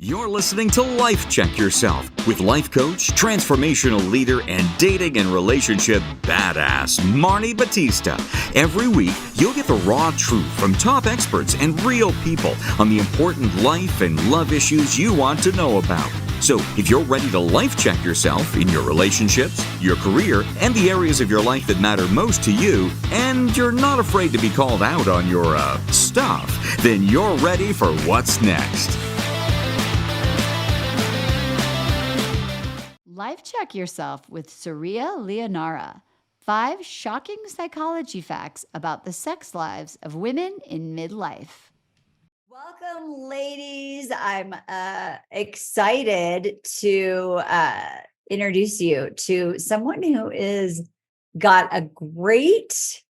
You're listening to Life Check Yourself with life coach, transformational leader, and dating and relationship badass, Marni Battista. Every week, you'll get the raw truth from top experts and real people on the important life and love issues you want to know about. So if you're ready to life check yourself in your relationships, your career, and the areas of your life that matter most to you, and you're not afraid to be called out on your stuff, then you're ready for what's next. Life Check Yourself with Sureya Leonara. 5 shocking psychology facts about the sex lives of women in midlife. Welcome, ladies. I'm excited to introduce you to someone who is got a great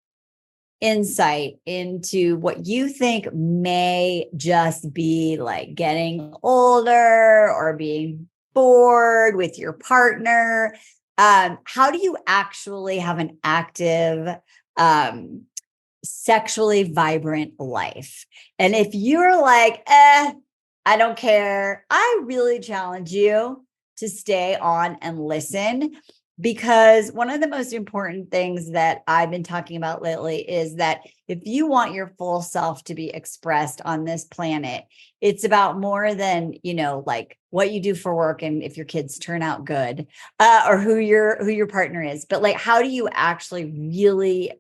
insight into what you think may just be like getting older or being bored with your partner. How do you actually have an active, sexually vibrant life? And if you're like, I don't care, I really challenge you to stay on and listen, because one of the most important things that I've been talking about lately is that if you want your full self to be expressed on this planet, it's about more than, like what you do for work and if your kids turn out good, or who your partner is. But like, how do you actually really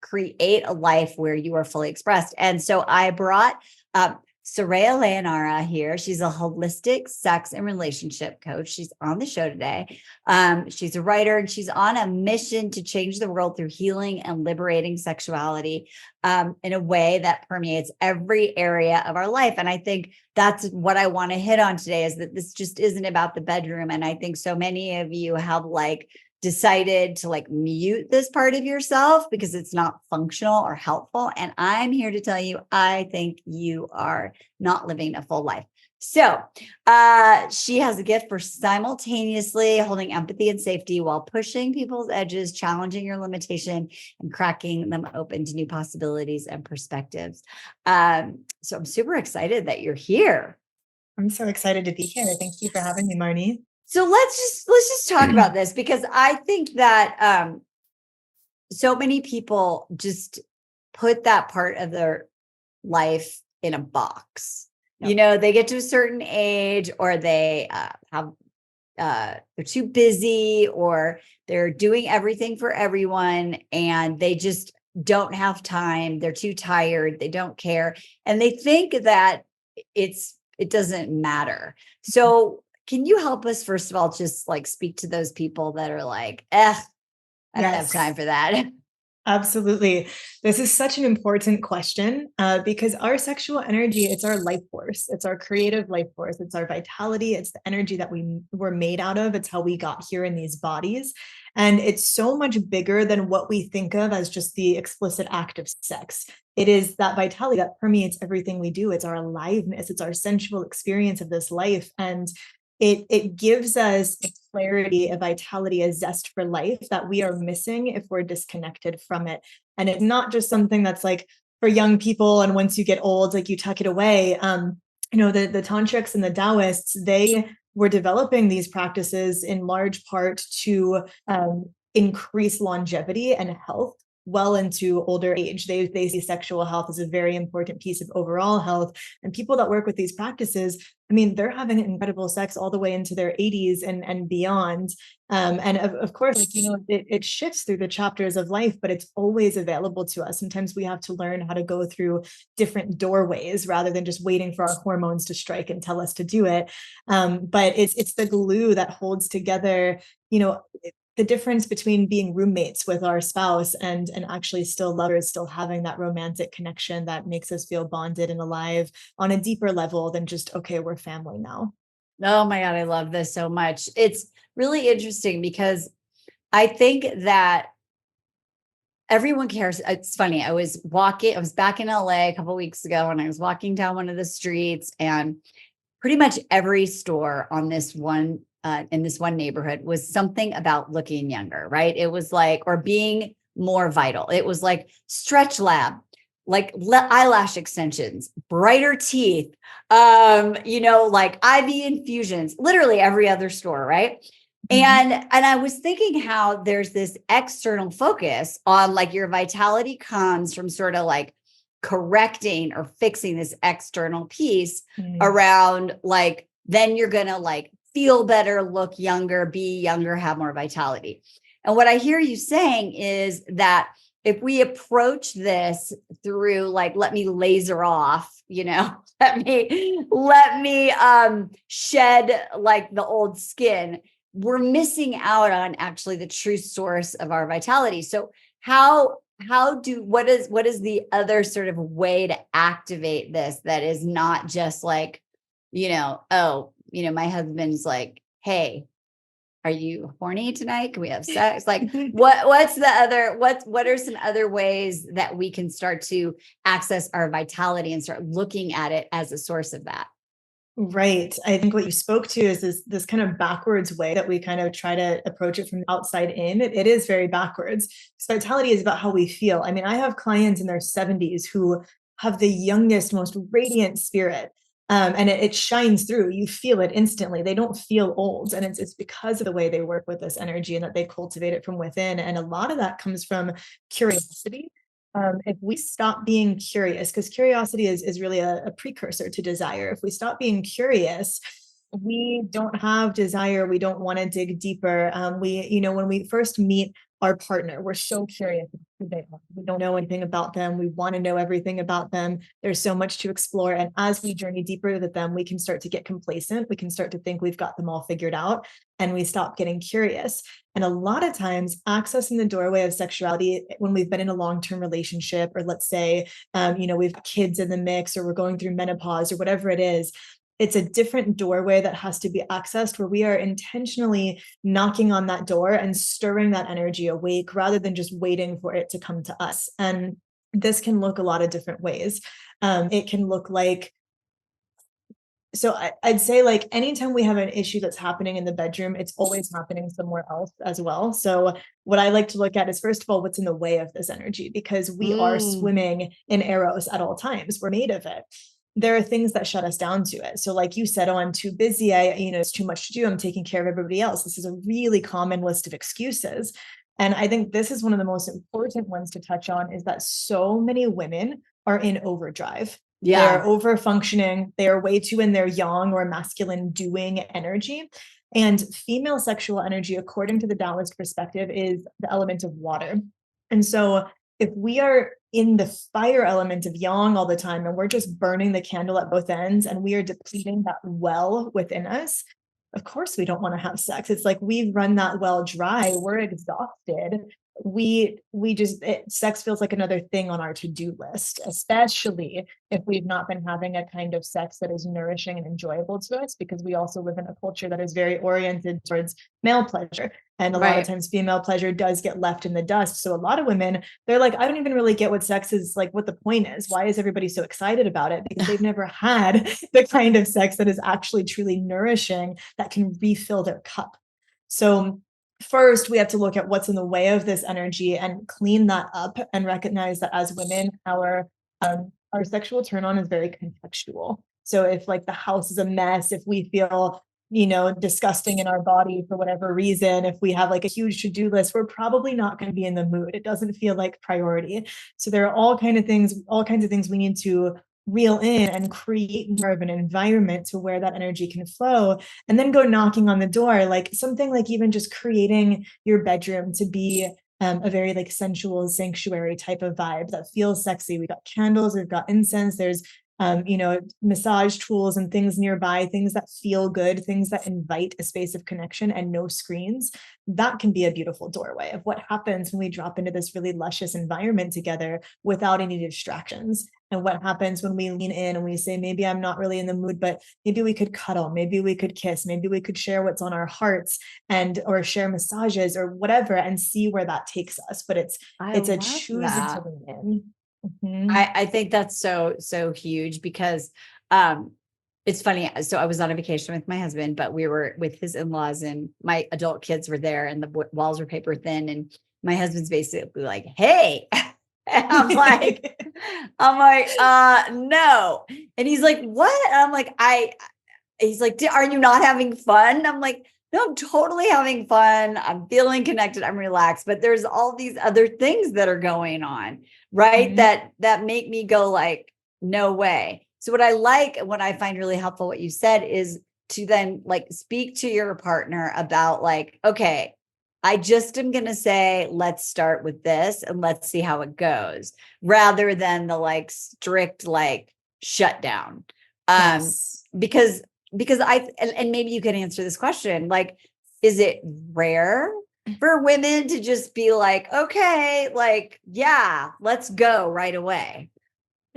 create a life where you are fully expressed? And so I brought Sureya Leonara here. She's a holistic sex and relationship coach. She's on the show today. She's a writer, and she's on a mission to change the world through healing and liberating sexuality in a way that permeates every area of our life. And I think that's what I want to hit on today, is that this just isn't about the bedroom. And I think so many of you have decided to mute this part of yourself because it's not functional or helpful. And I'm here to tell you, I think you are not living a full life. So she has a gift for simultaneously holding empathy and safety while pushing people's edges, challenging your limitation, and cracking them open to new possibilities and perspectives. So I'm super excited that you're here. I'm so excited to be here. Thank you for having me, Marni. So let's just talk about this, because I think that so many people just put that part of their life in a box. Yep. They get to a certain age, or they they're too busy, or they're doing everything for everyone, and they just don't have time. They're too tired. They don't care, and they think that it doesn't matter. So can you help us, first of all, just speak to those people that are like, I don't have time for that? Absolutely. This is such an important question because our sexual energy, it's our life force. It's our creative life force. It's our vitality. It's the energy that we were made out of. It's how we got here in these bodies. And it's so much bigger than what we think of as just the explicit act of sex. It is that vitality that permeates everything we do. It's our aliveness. It's our sensual experience of this life. And it gives us a clarity, a vitality, a zest for life that we are missing if we're disconnected from it. And it's not just something that's for young people, and once you get old, you tuck it away. The tantrics and the Taoists, they were developing these practices in large part to increase longevity and health well into older age. They see sexual health as a very important piece of overall health. And people that work with these practices, they're having incredible sex all the way into their 80s and beyond. And of course, it shifts through the chapters of life, but it's always available to us. Sometimes we have to learn how to go through different doorways rather than just waiting for our hormones to strike and tell us to do it. But it's the glue that holds together, the difference between being roommates with our spouse and actually still lovers, still having that romantic connection that makes us feel bonded and alive on a deeper level than just, okay, we're family now. Oh my God, I love this so much. It's really interesting because I think that everyone cares. It's funny. I was back in LA a couple of weeks ago, and I was walking down one of the streets, and pretty much every store on this one in this one neighborhood was something about looking younger, right? It was or being more vital. It was Stretch Lab, like eyelash extensions, brighter teeth, like IV infusions, literally every other store, right? And I was thinking how there's this external focus on like your vitality comes from sort of like correcting or fixing this external piece around like, then you're going to like feel better, look younger, be younger, have more vitality. And what I hear you saying is that if we approach this through like, let me laser off, let me shed like the old skin, we're missing out on actually the true source of our vitality. So what is the other sort of way to activate this that is not just like, my husband's like, hey, are you horny tonight? Can we have sex? Like what are some other ways that we can start to access our vitality and start looking at it as a source of that? Right. I think what you spoke to is this kind of backwards way that we kind of try to approach it from the outside in. It is very backwards. Vitality is about how we feel. I mean, I have clients in their 70s who have the youngest, most radiant spirit. And it shines through. You feel it instantly. They don't feel old. And it's because of the way they work with this energy and that they cultivate it from within. And a lot of that comes from curiosity. If we stop being curious, because curiosity is really a precursor to desire. If we stop being curious, we don't have desire. We don't want to dig deeper. When we first meet our partner, we're so curious who they are. We don't know anything about them. We want to know everything about them. There's so much to explore. And as we journey deeper with them, we can start to get complacent. We can start to think we've got them all figured out, and we stop getting curious. And a lot of times accessing the doorway of sexuality when we've been in a long-term relationship, or let's say, we've got kids in the mix, or we're going through menopause or whatever it is, it's a different doorway that has to be accessed where we are intentionally knocking on that door and stirring that energy awake rather than just waiting for it to come to us. And this can look a lot of different ways. It can look like, I'd say like anytime we have an issue that's happening in the bedroom, it's always happening somewhere else as well. So what I like to look at is, first of all, what's in the way of this energy, because we are swimming in eros at all times. We're made of it. There are things that shut us down to it. So like you said, oh, I'm too busy. It's too much to do. I'm taking care of everybody else. This is a really common list of excuses. And I think this is one of the most important ones to touch on, is that so many women are in overdrive. Yeah. They're over functioning. They are way too in their yang or masculine doing energy. And female sexual energy, according to the Taoist perspective, is the element of water. And so if we are in the fire element of yang all the time, and we're just burning the candle at both ends, and we are depleting that well within us, of course we don't want to have sex. It's like we've run that well dry. We're exhausted. Sex feels like another thing on our to-do list, especially if we've not been having a kind of sex that is nourishing and enjoyable to us, because we also live in a culture that is very oriented towards male pleasure. And a lot of times female pleasure does get left in the dust. So a lot of women, they're like, I don't even really get what sex is like, what the point is. Why is everybody so excited about it? Because they've never had the kind of sex that is actually truly nourishing, that can refill their cup. So first, we have to look at what's in the way of this energy and clean that up, and recognize that as women, our sexual turn on is very contextual. So if like the house is a mess, if we feel disgusting in our body for whatever reason, if we have like a huge to-do list, we're probably not going to be in the mood. It doesn't feel like priority. So there are all kinds of things we need to reel in and create more of an environment to where that energy can flow, and then go knocking on the door, like something like even just creating your bedroom to be a very like sensual sanctuary type of vibe that feels sexy. We've got candles, we've got incense, there's massage tools and things nearby, things that feel good, things that invite a space of connection and no screens. That can be a beautiful doorway of what happens when we drop into this really luscious environment together without any distractions. And what happens when we lean in and we say, maybe I'm not really in the mood, but maybe we could cuddle, maybe we could kiss, maybe we could share what's on our hearts, or share massages or whatever, and see where that takes us. But it's a choosing to lean in. Mm-hmm. I think that's so huge, because it's funny. So I was on a vacation with my husband, but we were with his in-laws, and my adult kids were there, and the walls were paper thin. And my husband's basically like, hey, And I'm like, no. And he's like, what? And I'm like, he's like, are you not having fun? I'm like, no, I'm totally having fun. I'm feeling connected. I'm relaxed, but there's all these other things that are going on, right? Mhm. That make me go like, no way. So what I find really helpful, what you said is to then like speak to your partner about like, okay, I just am going to say, let's start with this and let's see how it goes, rather than the like strict, like shutdown. Um, Yes. because and maybe you can answer this question, like, is it rare for women to just be like, okay, like, yeah, let's go right away?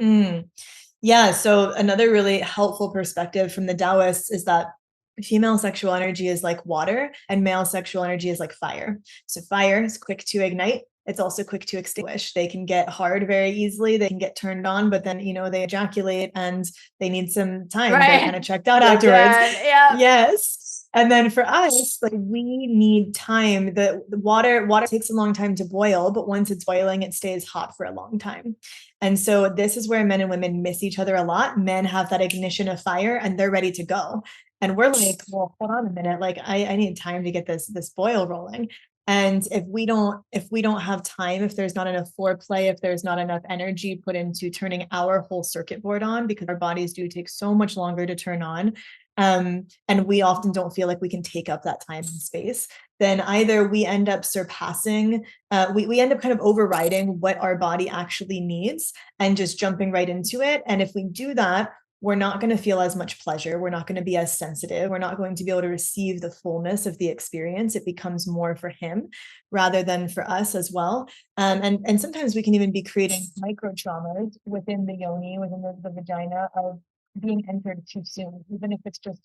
Mm. Yeah. So another really helpful perspective from the Taoists is that female sexual energy is like water and male sexual energy is like fire. So fire is quick to ignite. It's also quick to extinguish. They can get hard very easily. They can get turned on, but then, they ejaculate and they need some time. They're kind Right. of checked out They're afterwards. done. Yeah. Yes. And then for us, like we need time. The water takes a long time to boil, but once it's boiling, it stays hot for a long time. And so this is where men and women miss each other a lot. Men have that ignition of fire and they're ready to go. And we're like, well, hold on a minute. Like I need time to get this boil rolling. And if we don't have time, if there's not enough foreplay, if there's not enough energy put into turning our whole circuit board on, because our bodies do take so much longer to turn on, and we often don't feel like we can take up that time and space, then either we end up surpassing, we end up kind of overriding what our body actually needs and just jumping right into it. And if we do that, we're not going to feel as much pleasure. We're not going to be as sensitive. We're not going to be able to receive the fullness of the experience. It becomes more for him rather than for us as well. And sometimes we can even be creating micro traumas within the yoni, within the vagina, of being entered too soon, even if it's just,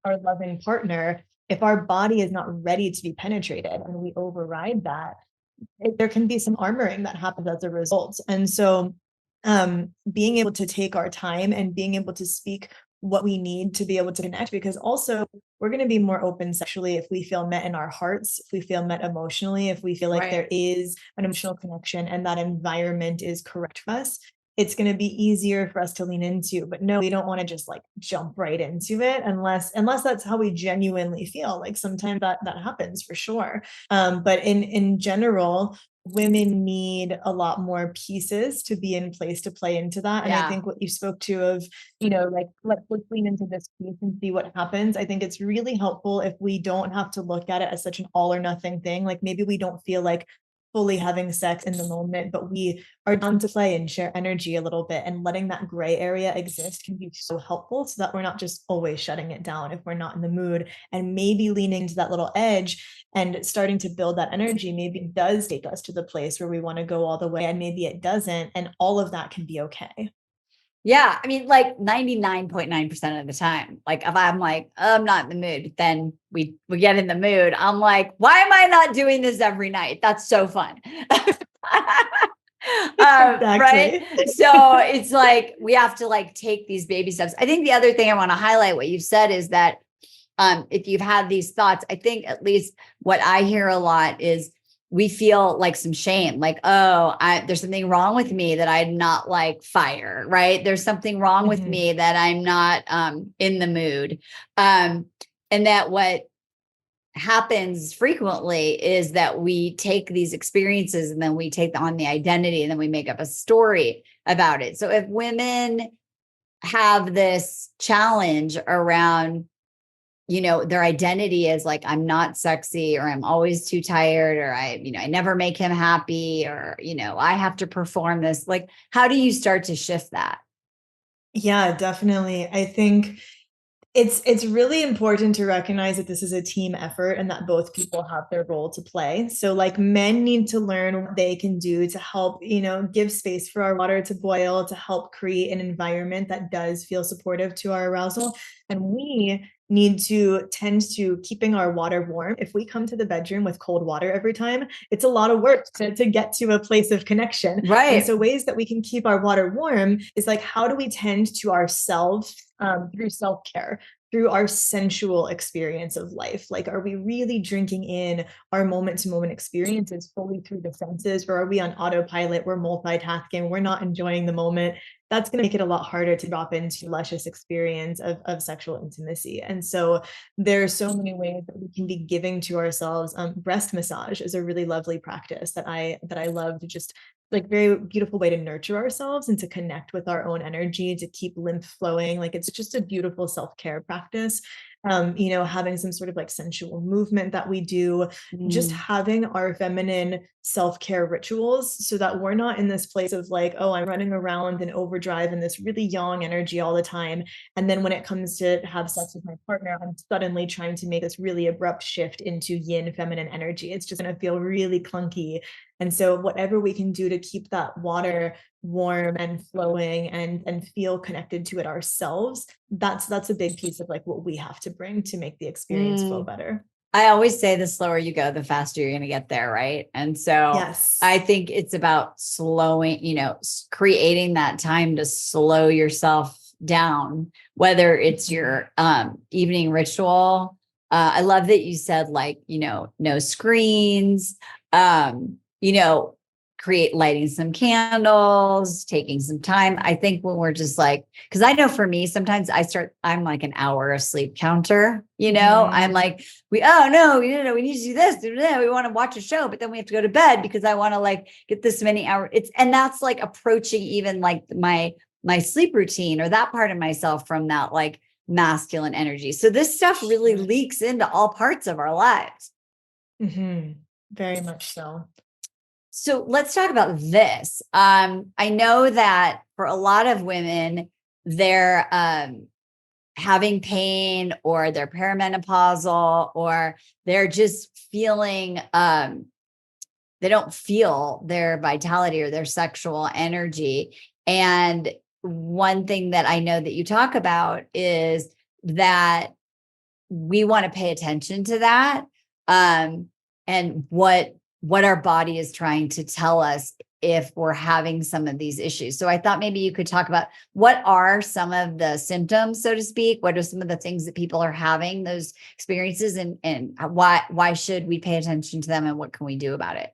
our loving partner. If our body is not ready to be penetrated and we override that, there can be some armoring that happens as a result. And so being able to take our time and being able to speak what we need to be able to connect, because also we're going to be more open sexually if we feel met in our hearts, if we feel met emotionally, if we feel like there is an emotional connection and that environment is correct for us. It's going to be easier for us to lean into. But no, we don't want to just like jump right into it unless that's how we genuinely feel. Like sometimes that happens for sure. But in general, women need a lot more pieces to be in place to play into that. And I think what you spoke to of, like, let's lean into this piece and see what happens. I think it's really helpful if we don't have to look at it as such an all or nothing thing. Like maybe we don't feel like fully having sex in the moment, but we are down to play and share energy a little bit, and letting that gray area exist can be so helpful so that we're not just always shutting it down if we're not in the mood, and maybe leaning to that little edge and starting to build that energy. Maybe it does take us to the place where we want to go all the way, and maybe it doesn't, and all of that can be okay. Yeah. I mean, like 99.9% of the time, like if I'm like, oh, I'm not in the mood, then we get in the mood. I'm like, why am I not doing this every night? That's so fun. Right. Exactly. So it's like, we have to like take these baby steps. I think the other thing I want to highlight what you've said is that if you've had these thoughts, I think at least what I hear a lot is we feel like some shame, like, oh, there's something wrong with me that I'm not like fire, right? There's something wrong with me that I'm not in the mood. And that what happens frequently is that we take these experiences and then we take on the identity and then we make up a story about it. So if women have this challenge around, their identity is like, I'm not sexy, or I'm always too tired, or I never make him happy, or, I have to perform this. Like, how do you start to shift that? Yeah, definitely. I think it's really important to recognize that this is a team effort and that both people have their role to play. So like men need to learn what they can do to help, give space for our water to boil, to help create an environment that does feel supportive to our arousal. And we need to tend to keeping our water warm. If we come to the bedroom with cold water every time, it's a lot of work to get to a place of connection. Right. And so ways that we can keep our water warm is like, how do we tend to ourselves through self-care? through our sensual experience of life. Like, are we really drinking in our moment to moment experiences fully through the senses, or are we on autopilot? We're multitasking, we're not enjoying the moment. That's going to make it a lot harder to drop into luscious experience of sexual intimacy. And so there are so many ways that we can be giving to ourselves. Breast massage is a really lovely practice that I love, to just like very beautiful way to nurture ourselves and to connect with our own energy, to keep lymph flowing. Like, it's just a beautiful self-care practice. Having some sort of like sensual movement that we do, just having our feminine self-care rituals, so that we're not in this place of like, oh, I'm running around in overdrive in this really yang energy all the time. And then when it comes to have sex with my partner, I'm suddenly trying to make this really abrupt shift into yin feminine energy. It's just going to feel really clunky. And so whatever we can do to keep that water warm and flowing and feel connected to it ourselves, that's a big piece of like what we have to bring to make the experience flow better. I always say the slower you go, the faster you're going to get there. Right. And so Yes. I think it's about slowing, creating that time to slow yourself down, whether it's your evening ritual. I love that you said like, no screens, create lighting some candles, taking some time. I think when we're just like, because I know for me, sometimes I'm like an hour of sleep counter, I'm like, we need to do this. We want to watch a show, but then we have to go to bed because I want to like get this many hours. And that's like approaching even like my sleep routine or that part of myself from that like masculine energy. So this stuff really leaks into all parts of our lives. Very much so. So let's talk about this. I know that for a lot of women, they're having pain, or they're perimenopausal, or they're just feeling, they don't feel their vitality or their sexual energy. And one thing that I know that you talk about is that we want to pay attention to that, and what our body is trying to tell us if we're having some of these issues. So I thought maybe you could talk about what are some of the symptoms, so to speak. What are some of the things that people are having those experiences, and why should we pay attention to them, and what can we do about it?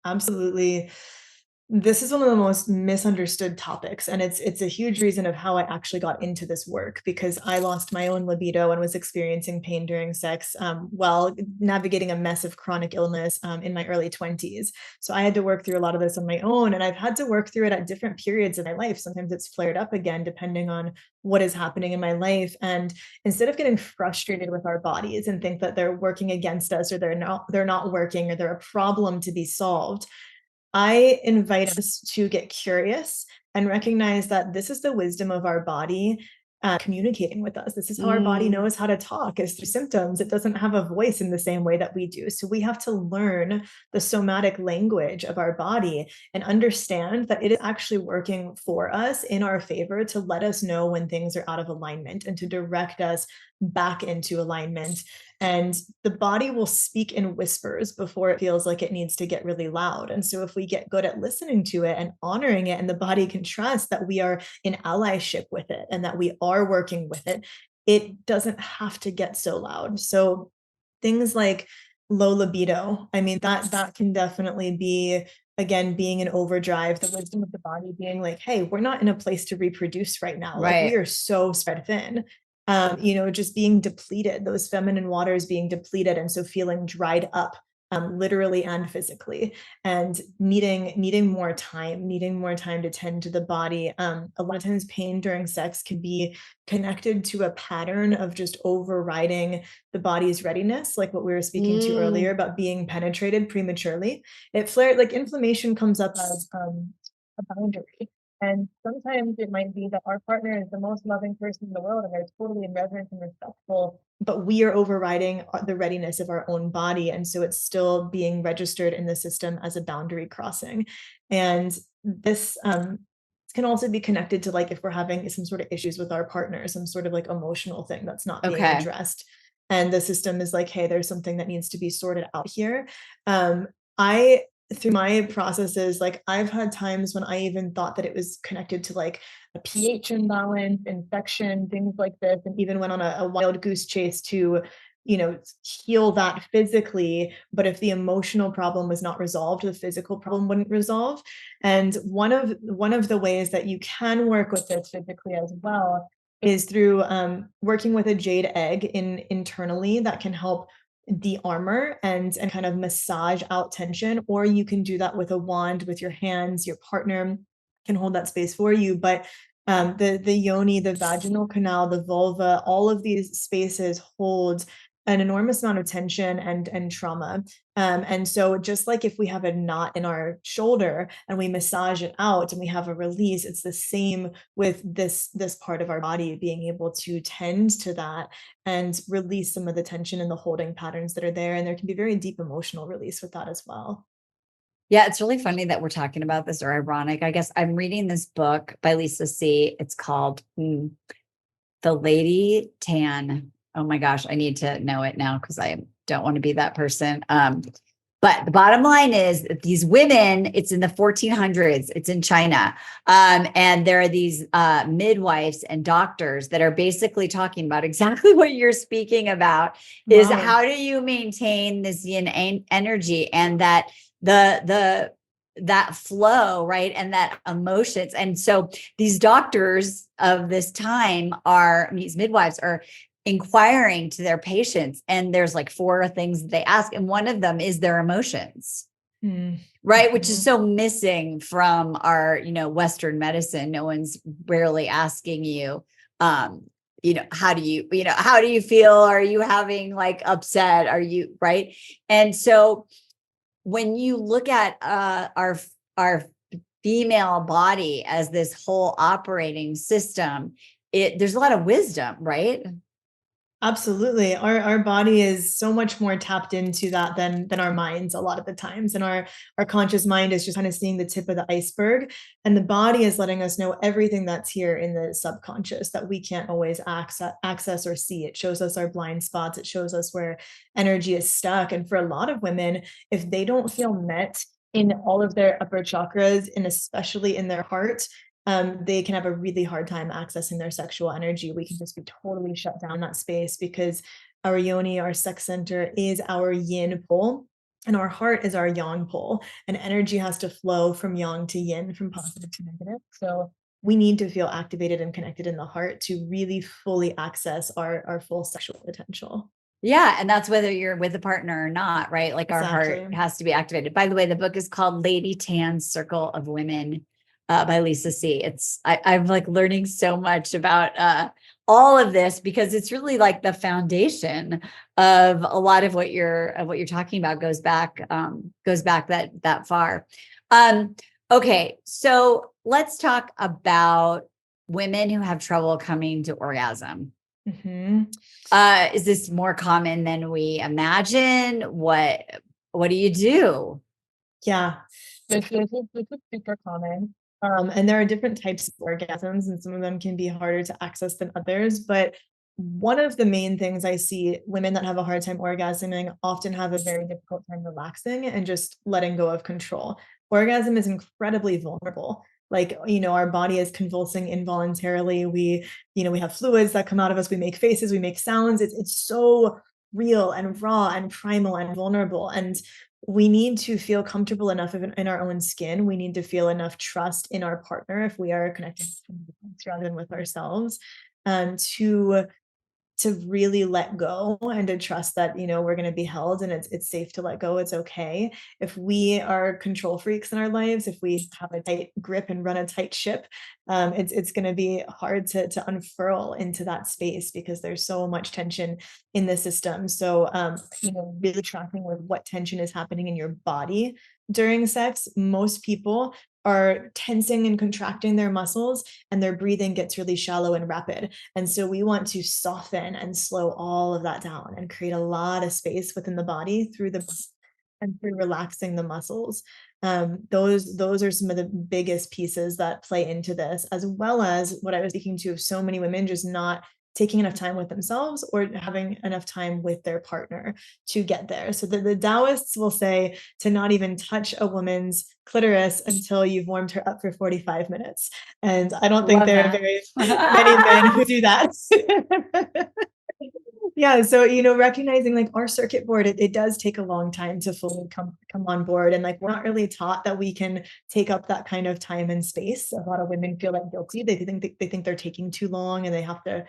Absolutely. This is one of the most misunderstood topics, and it's a huge reason of how I actually got into this work, because I lost my own libido and was experiencing pain during sex while navigating a mess of chronic illness in my early 20s. So I had to work through a lot of this on my own, and I've had to work through it at different periods in my life. Sometimes it's flared up again, depending on what is happening in my life. And instead of getting frustrated with our bodies and think that they're working against us, or they're not working, or they're a problem to be solved, I invite us to get curious and recognize that this is the wisdom of our body communicating with us. This is how our body knows how to talk, is through symptoms. It doesn't have a voice in the same way that we do. So we have to learn the somatic language of our body and understand that it is actually working for us in our favor, to let us know when things are out of alignment and to direct us back into alignment. And the body will speak in whispers before it feels like it needs to get really loud. And so if we get good at listening to it and honoring it, and the body can trust that we are in allyship with it and that we are working with it, it doesn't have to get so loud. So things like low libido, I mean, that can definitely be, again, being in overdrive, the wisdom of the body being like, hey, we're not in a place to reproduce right now. Like, we are so spread thin. Just being depleted, those feminine waters being depleted. And so feeling dried up, literally and physically, and needing more time to tend to the body. A lot of times pain during sex can be connected to a pattern of just overriding the body's readiness, like what we were speaking to earlier about being penetrated prematurely. It flared, like inflammation comes up as a boundary. And sometimes it might be that our partner is the most loving person in the world, and they're totally reverent and respectful, but we are overriding the readiness of our own body. And so it's still being registered in the system as a boundary crossing. And this can also be connected to, like, if we're having some sort of issues with our partner, some sort of like emotional thing that's not being addressed. And the system is like, hey, there's something that needs to be sorted out here. I through my processes, like I've had times when I even thought that it was connected to like a pH imbalance, infection, things like this, and even went on a wild goose chase to, heal that physically. But if the emotional problem was not resolved, the physical problem wouldn't resolve. And one of the ways that you can work with this physically as well is through working with a jade egg internally that can help de-armor and kind of massage out tension, or you can do that with a wand with your hands. Your partner can hold that space for you. But the yoni, the vaginal canal, the vulva, all of these spaces hold an enormous amount of tension and trauma. And so just like if we have a knot in our shoulder and we massage it out and we have a release, it's the same with this part of our body, being able to tend to that and release some of the tension and the holding patterns that are there. And there can be very deep emotional release with that as well. Yeah, it's really funny that we're talking about this, or ironic. I guess I'm reading this book by Lisa C. It's called The Lady Tan. Oh my gosh, I need to know it now because I don't want to be that person. But the bottom line is that these women, it's in the 1400s, it's in China. And there are these midwives and doctors that are basically talking about exactly what you're speaking about, is Wow. how do you maintain this yin energy and that flow, right? And that emotions. And so these doctors of this time these midwives are inquiring to their patients, and there's like 4 things that they ask. And one of them is their emotions, right? Which is so missing from our, Western medicine. No one's rarely asking you, how do you feel? Are you having like upset? Are you right? And so when you look at our female body as this whole operating system, there's a lot of wisdom, right? Absolutely. Our body is so much more tapped into that than our minds a lot of the times. And our conscious mind is just kind of seeing the tip of the iceberg. And the body is letting us know everything that's here in the subconscious that we can't always access or see. It shows us our blind spots. It shows us where energy is stuck. And for a lot of women, if they don't feel met in all of their upper chakras, and especially in their heart, they can have a really hard time accessing their sexual energy. We can just be totally shut down in that space because our yoni, our sex center, is our yin pole, and our heart is our yang pole. And energy has to flow from yang to yin, from positive to negative. So we need to feel activated and connected in the heart to really fully access our full sexual potential. Yeah. And that's whether you're with a partner or not, right? Like our heart Exactly. has to be activated. By the way, the book is called Lady Tan's Circle of Women, by Lisa C. I'm like learning so much about all of this because it's really like the foundation of a lot of what you're talking about goes back that far. Okay. So let's talk about women who have trouble coming to orgasm. Is this more common than we imagine? What do you do? Yeah, this is super common. And there are different types of orgasms, and some of them can be harder to access than others. But one of the main things I see, women that have a hard time orgasming often have a very difficult time relaxing and just letting go of control. Orgasm is incredibly vulnerable. Like, our body is convulsing involuntarily. We have fluids that come out of us. We make faces, we make sounds. It's so real and raw and primal and vulnerable. And we need to feel comfortable enough in our own skin. We need to feel enough trust in our partner if we are connecting rather than with ourselves, to really let go and to trust that, we're going to be held, and it's safe to let go. It's okay. If we are control freaks in our lives, if we have a tight grip and run a tight ship, it's going to be hard to unfurl into that space because there's so much tension in the system. So, really tracking with what tension is happening in your body during sex. Most people are tensing and contracting their muscles, and their breathing gets really shallow and rapid. And so we want to soften and slow all of that down and create a lot of space within the body through relaxing the muscles. Those are some of the biggest pieces that play into this, as well as what I was speaking to of so many women just not taking enough time with themselves or having enough time with their partner to get there. So the Taoists will say to not even touch a woman's clitoris until you've warmed her up for 45 minutes. And I don't think Love there are that. very many men who do that. Yeah. So, recognizing like our circuit board, it does take a long time to fully come on board. And like, we're not really taught that we can take up that kind of time and space. A lot of women feel like guilty. They think they're taking too long and they have to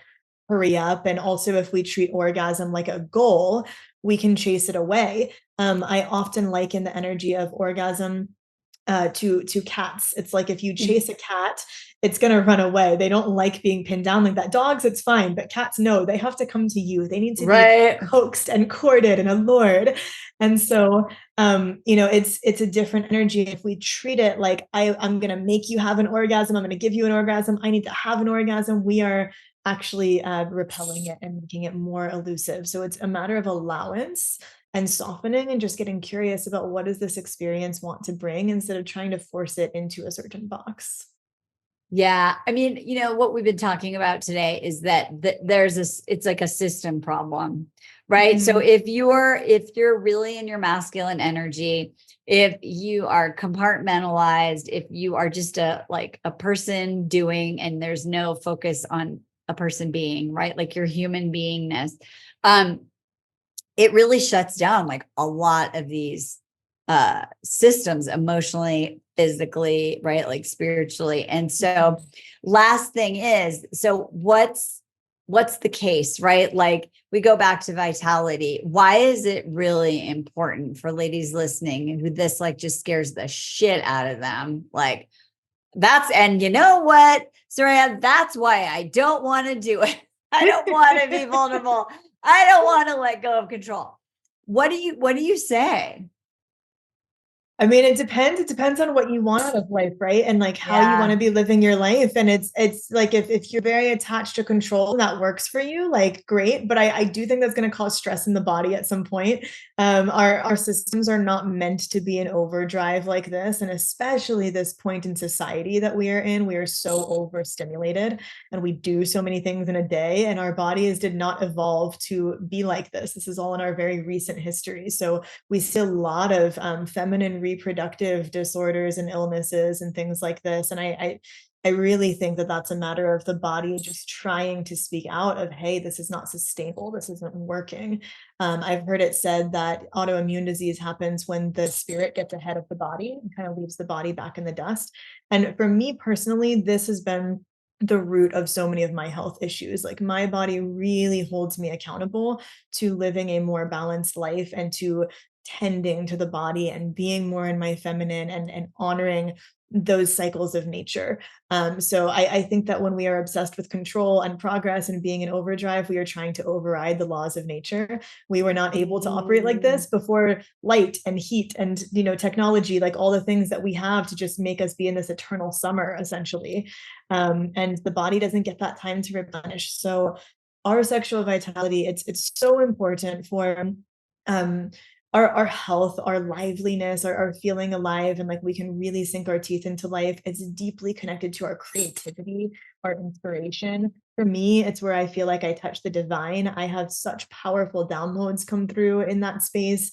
hurry up. And also, if we treat orgasm like a goal, we can chase it away. I often liken the energy of orgasm to cats. It's like if you chase a cat, it's going to run away. They don't like being pinned down like that. Dogs, it's fine, but cats, no, they have to come to you. They need to Right. be coaxed and courted and allured. And so, it's a different energy. If we treat it like I'm going to make you have an orgasm, I'm going to give you an orgasm, I need to have an orgasm, we are actually repelling it and making it more elusive. So it's a matter of allowance and softening and just getting curious about what does this experience want to bring instead of trying to force it into a certain box. Yeah. I mean, what we've been talking about today is that it's like a system problem, right? So Mhm. if you're really in your masculine energy, if you are compartmentalized, if you are just a person doing, and there's no focus on a person being, right? Like your human beingness, um, it really shuts down like a lot of these systems emotionally, physically, right? Like spiritually. And so last thing is, so what's the case, right? Like we go back to vitality. Why is it really important for ladies listening who this like just scares the shit out of them? Like and you know what, Sureya, that's why I don't want to do it. I don't want to be vulnerable. I don't want to let go of control. What do you say? I mean, it depends. It depends on what you want out of life, right? And like how you want Yeah. to be living your life. And it's like if you're very attached to control and that works for you, like great. But I do think that's going to cause stress in the body at some point. Our systems are not meant to be in overdrive like this. And especially this point in society that we are in, we are so overstimulated and we do so many things in a day. And our bodies did not evolve to be like this. This is all in our very recent history. So we see a lot of feminine reproductive disorders and illnesses and things like this. And I really think that that's a matter of the body just trying to speak out of, hey, this is not sustainable. This isn't working. I've heard it said that autoimmune disease happens when the spirit gets ahead of the body and kind of leaves the body back in the dust. And for me personally, this has been the root of so many of my health issues. Like my body really holds me accountable to living a more balanced life and to tending to the body and being more in my feminine and honoring those cycles of nature. So I think that when we are obsessed with control and progress and being in overdrive, we are trying to override the laws of nature. We were not able to operate like this before light and heat and technology, like all the things that we have to just make us be in this eternal summer, essentially. And the body doesn't get that time to replenish. So our sexual vitality, it's so important for um our health, our liveliness, our feeling alive, and like we can really sink our teeth into life. It's deeply connected to our creativity, our inspiration. For me, it's where I feel like I touch the divine. I have such powerful downloads come through in that space.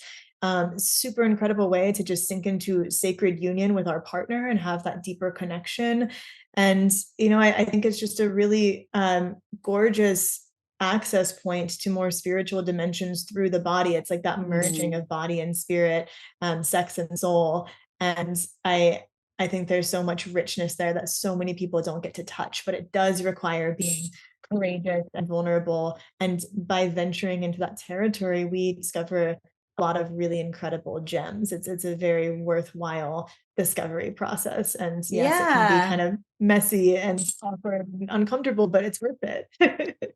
Super incredible way to just sink into sacred union with our partner and have that deeper connection. And I think it's just a really gorgeous access point to more spiritual dimensions through the body. It's like that merging of body and spirit, sex and soul. And I think there's so much richness there that so many people don't get to touch, but it does require being courageous and vulnerable. And by venturing into that territory, we discover a lot of really incredible gems. It's a very worthwhile discovery process. And yes, it can be Yeah. kind of messy and awkward and uncomfortable, but it's worth it.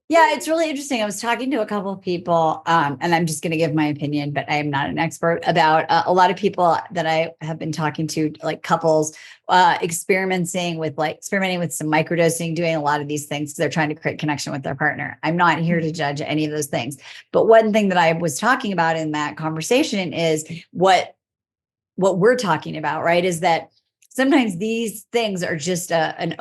Yeah, it's really interesting. I was talking to a couple of people, and I'm just going to give my opinion, but I am not an expert, about a lot of people that I have been talking to, like couples, experimenting with some microdosing, doing a lot of these things. They're trying to create connection with their partner. I'm not here to judge any of those things. But one thing that I was talking about in that conversation is what we're talking about, right? Is that sometimes these things are just I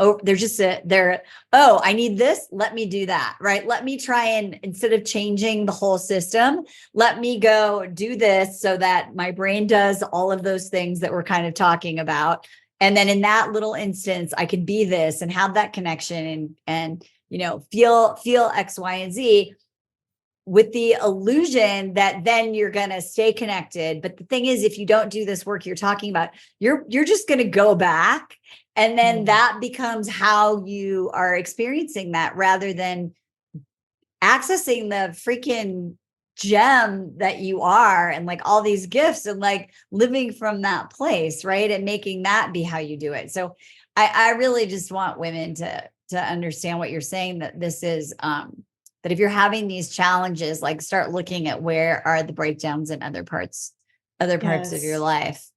need this, let me do that, right? Let me try, and instead of changing the whole system, let me go do this so that my brain does all of those things that we're kind of talking about. And then in that little instance, I could be this and have that connection and feel X, Y, and Z, with the illusion that then you're going to stay connected. But the thing is, if you don't do this work you're talking about, you're just going to go back. And then that becomes how you are experiencing that, rather than accessing the freaking gem that you are, and like all these gifts, and like living from that place, right? And making that be how you do it. So I really just want women to understand what you're saying, that this is, that if you're having these challenges, like start looking at where are the breakdowns in other parts of your life.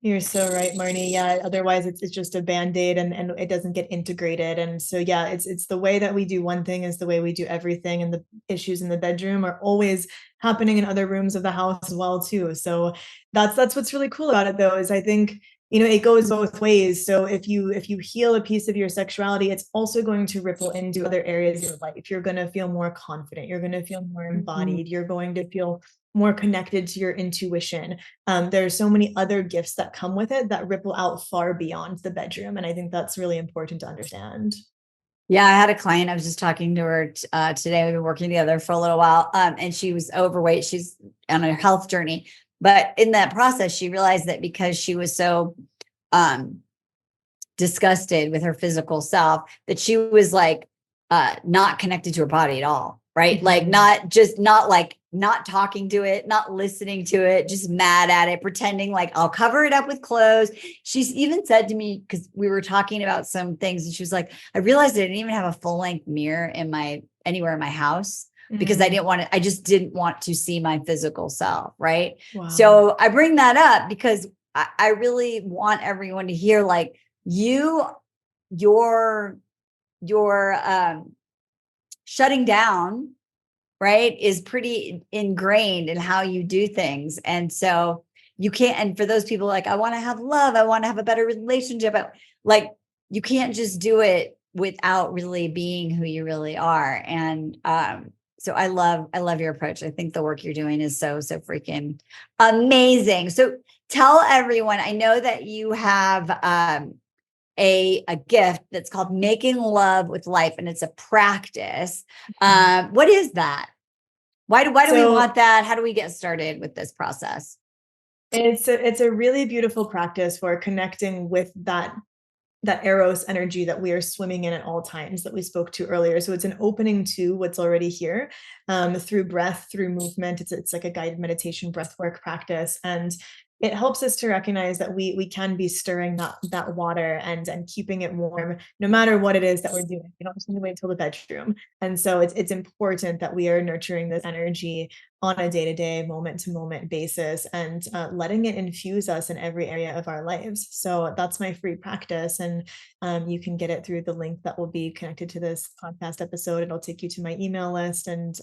You're so right, Marni. Yeah. Otherwise it's just a Band-Aid and it doesn't get integrated. And so, yeah, it's the way that we do one thing is the way we do everything. And the issues in the bedroom are always happening in other rooms of the house as well, too. So that's what's really cool about it, though, is I think, it goes both ways. So if you heal a piece of your sexuality, it's also going to ripple into other areas of your life. You're going to feel more confident. You're going to feel more embodied. You're going to feel more connected to your intuition. There's so many other gifts that come with it that ripple out far beyond the bedroom. And I think that's really important to understand. Yeah, I had a client, I was just talking to her today. We've been working together for a little while, and she was overweight. She's on a health journey. But in that process, she realized that because she was so disgusted with her physical self, that she was like not connected to her body at all, right? Like not talking to it, not listening to it, just mad at it, pretending like I'll cover it up with clothes. She's even said to me, because we were talking about some things, and she was like, I realized I didn't even have a full length mirror anywhere in my house, because I just didn't want to see my physical self. Right. Wow. So I bring that up because I really want everyone to hear, like, your shutting down, right, is pretty ingrained in how you do things. And so you can't, and for those people like, I want to have love, I want to have a better relationship, like, you can't just do it without really being who you really are. And so I love your approach. I think the work you're doing is so freaking amazing. So tell everyone, I know that you have a gift that's called Making Love with Life, and it's a practice. What is that? Why do we want that? How do we get started with this process? It's a really beautiful practice for connecting with that Eros energy that we are swimming in at all times that we spoke to earlier. So it's an opening to what's already here, through breath, through movement. It's like a guided meditation breath work practice. And it helps us to recognize that we can be stirring that water and keeping it warm, no matter what it is that we're doing. You don't just need to wait till the bedroom. And so it's important that we are nurturing this energy on a day-to-day, moment-to-moment basis, and letting it infuse us in every area of our lives. So that's my free practice. And you can get it through the link that will be connected to this podcast episode. It'll take you to my email list. And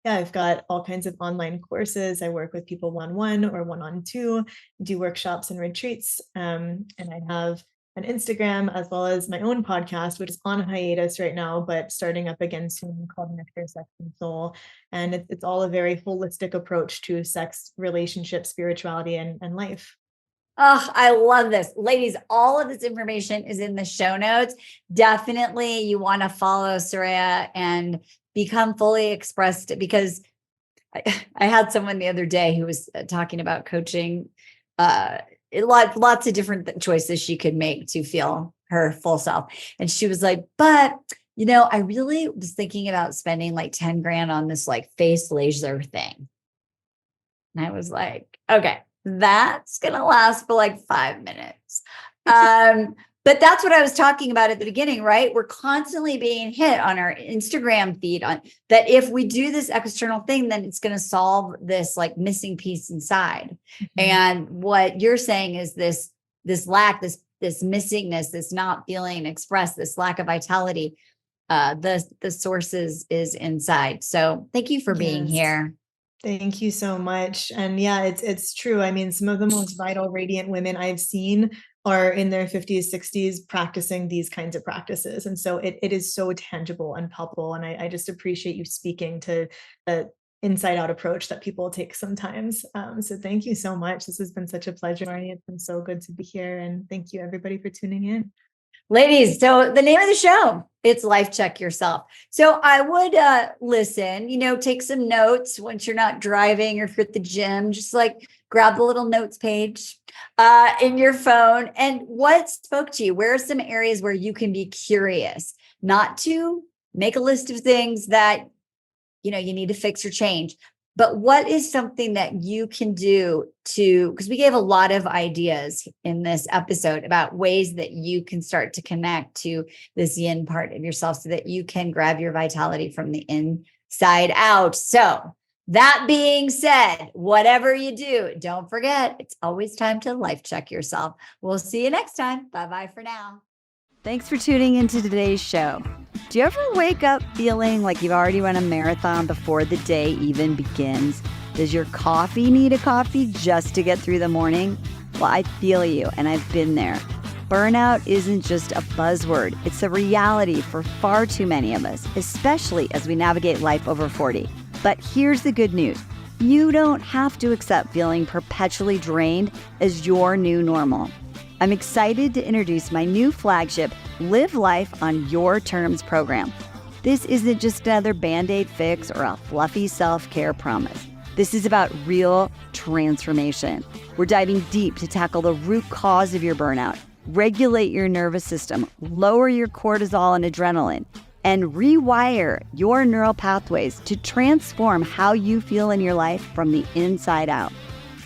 yeah, I've got all kinds of online courses. I work with people one-on-one or one-on-two, do workshops and retreats. And I have an Instagram as well as my own podcast, which is on hiatus right now, but starting up again soon, called Nectar, Sex and Soul. And it's all a very holistic approach to sex, relationship, spirituality, and life. Oh, I love this. Ladies, all of this information is in the show notes. Definitely you want to follow Sureya and become fully expressed, because I had someone the other day who was talking about coaching, lots of different choices she could make to feel her full self. And she was like, but I really was thinking about spending like 10 grand on this like face laser thing. And I was like, okay, that's going to last for like 5 minutes. But that's what I was talking about at the beginning, right? We're constantly being hit on our Instagram feed on that. If we do this external thing, then it's going to solve this like missing piece inside. And what you're saying is this lack, this missingness, this not feeling expressed, this lack of vitality, the source is inside. So thank you for being here. Thank you so much. And yeah, it's true. I mean, some of the most vital, radiant women I've seen are in their 50s, 60s practicing these kinds of practices. And so it is so tangible and palpable. And I just appreciate you speaking to the inside out approach that people take sometimes. So thank you so much. This has been such a pleasure, Marni. It's been so good to be here. And thank you everybody for tuning in. Ladies, so the name of the show, it's Life Check Yourself. So I would listen, take some notes once you're not driving or if you're at the gym, just like grab the little notes page in your phone. And what spoke to you? Where are some areas where you can be curious, not to make a list of things that, you need to fix or change, but what is something that you can do because we gave a lot of ideas in this episode about ways that you can start to connect to this yin part of yourself so that you can grab your vitality from the inside out. So that being said, whatever you do, don't forget, it's always time to life check yourself. We'll see you next time. Bye-bye for now. Thanks for tuning into today's show. Do you ever wake up feeling like you've already run a marathon before the day even begins? Does your coffee need a coffee just to get through the morning? Well, I feel you, and I've been there. Burnout isn't just a buzzword. It's a reality for far too many of us, especially as we navigate life over 40. But here's the good news. You don't have to accept feeling perpetually drained as your new normal. I'm excited to introduce my new flagship, Live Life on Your Terms program. This isn't just another Band-Aid fix or a fluffy self-care promise. This is about real transformation. We're diving deep to tackle the root cause of your burnout, regulate your nervous system, lower your cortisol and adrenaline, and rewire your neural pathways to transform how you feel in your life from the inside out.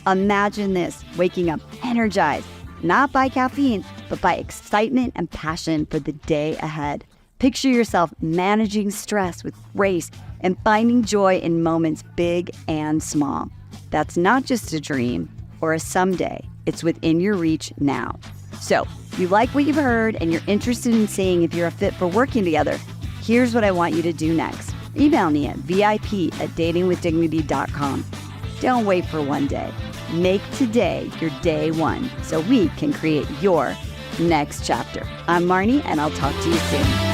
Imagine this, waking up energized, not by caffeine, but by excitement and passion for the day ahead. Picture yourself managing stress with grace and finding joy in moments big and small. That's not just a dream or a someday. It's within your reach now. So, if you like what you've heard and you're interested in seeing if you're a fit for working together, here's what I want you to do next. Email me at vip@datingwithdignity.com. Don't wait for one day. Make today your day one so we can create your next chapter. I'm Marni, and I'll talk to you soon.